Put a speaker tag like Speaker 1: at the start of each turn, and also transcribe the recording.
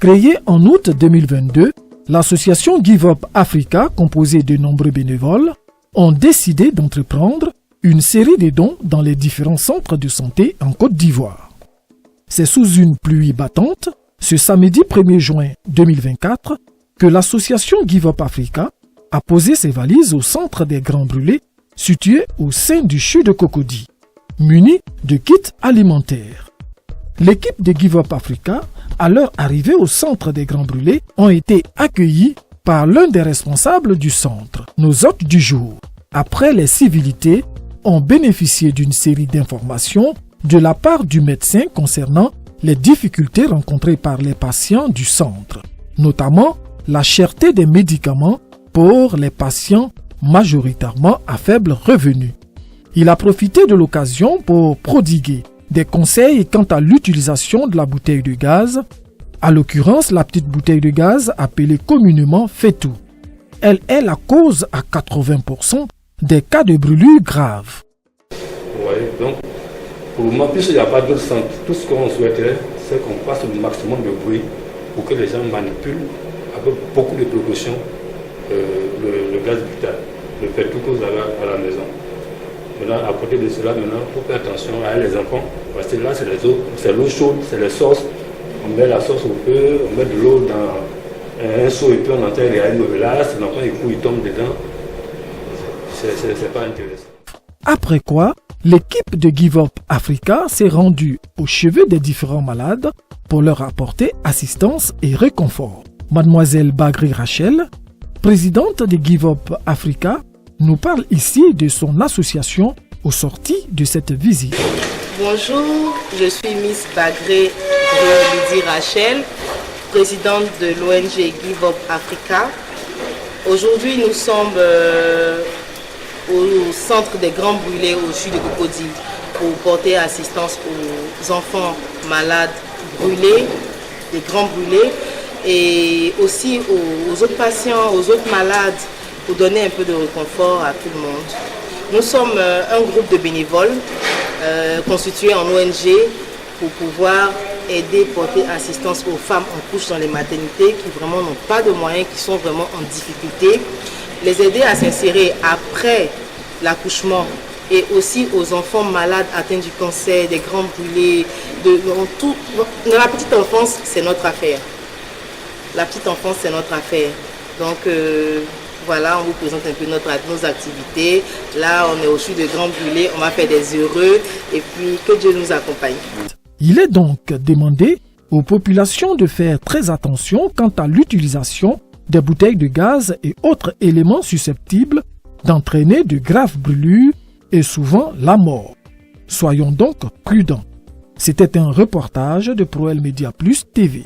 Speaker 1: Créée en août 2022, l'association Give Up Africa, composée de nombreux bénévoles, ont décidé d'entreprendre une série de dons dans les différents centres de santé en Côte d'Ivoire. C'est sous une pluie battante, ce samedi 1er juin 2024, que l'association Give Up Africa a posé ses valises au centre des Grands Brûlés, situé au sein du CHU de Cocody, muni de kits alimentaires. L'équipe de Give Up Africa, à leur arrivée au centre des Grands Brûlés, ont été accueillis par l'un des responsables du centre, nos hôtes du jour. Après les civilités, ont bénéficié d'une série d'informations de la part du médecin concernant les difficultés rencontrées par les patients du centre, notamment la cherté des médicaments pour les patients majoritairement à faible revenu. Il a profité de l'occasion pour prodiguer des conseils quant à l'utilisation de la bouteille de gaz, à l'occurrence la petite bouteille de gaz appelée communément Fétou. Elle est la cause à 80% des cas de brûlure graves.
Speaker 2: Oui, donc pour le moment, puisqu'il n'y a pas d'autre centre, tout ce qu'on souhaiterait, c'est qu'on fasse le maximum de bruit pour que les gens manipulent avec beaucoup de précautions le gaz butal, le Fétou que vous avez à la maison. Maintenant, à côté de cela, il faut faire attention à les enfants, parce que là, c'est l'eau chaude, c'est les sauces. On met la sauce au feu, on met de l'eau dans un seau et puis on enterre les haines là, l'enfant il tombe dedans. C'est pas intéressant.
Speaker 1: Après quoi, l'équipe de Give Up Africa s'est rendue au chevet des différents malades pour leur apporter assistance et réconfort. Mademoiselle Bagri Rachel, présidente de Give Up Africa, nous parle ici de son association au sorti de cette visite.
Speaker 3: Bonjour, je suis Miss Bagri Rachel, présidente de l'ONG Give Up Africa. Aujourd'hui, nous sommes au centre des Grands Brûlés au CHU de Cocody pour porter assistance aux enfants malades brûlés, des grands brûlés, et aussi aux autres patients, aux autres malades, pour donner un peu de réconfort à tout le monde. Nous sommes un groupe de bénévoles constitué en ONG pour pouvoir aider, porter assistance aux femmes en couche dans les maternités qui vraiment n'ont pas de moyens, qui sont vraiment en difficulté. Les aider à s'insérer après l'accouchement et aussi aux enfants malades atteints du cancer, des grands brûlés, dans la petite enfance, c'est notre affaire. La petite enfance, c'est notre affaire. Donc voilà, on vous présente un peu nos activités. Là, on est au CHU de Grands Brûlés, on va faire des heureux et puis que Dieu nous accompagne.
Speaker 1: Il est donc demandé aux populations de faire très attention quant à l'utilisation des bouteilles de gaz et autres éléments susceptibles d'entraîner de graves brûlures et souvent la mort. Soyons donc prudents. C'était un reportage de Proel Media Plus TV.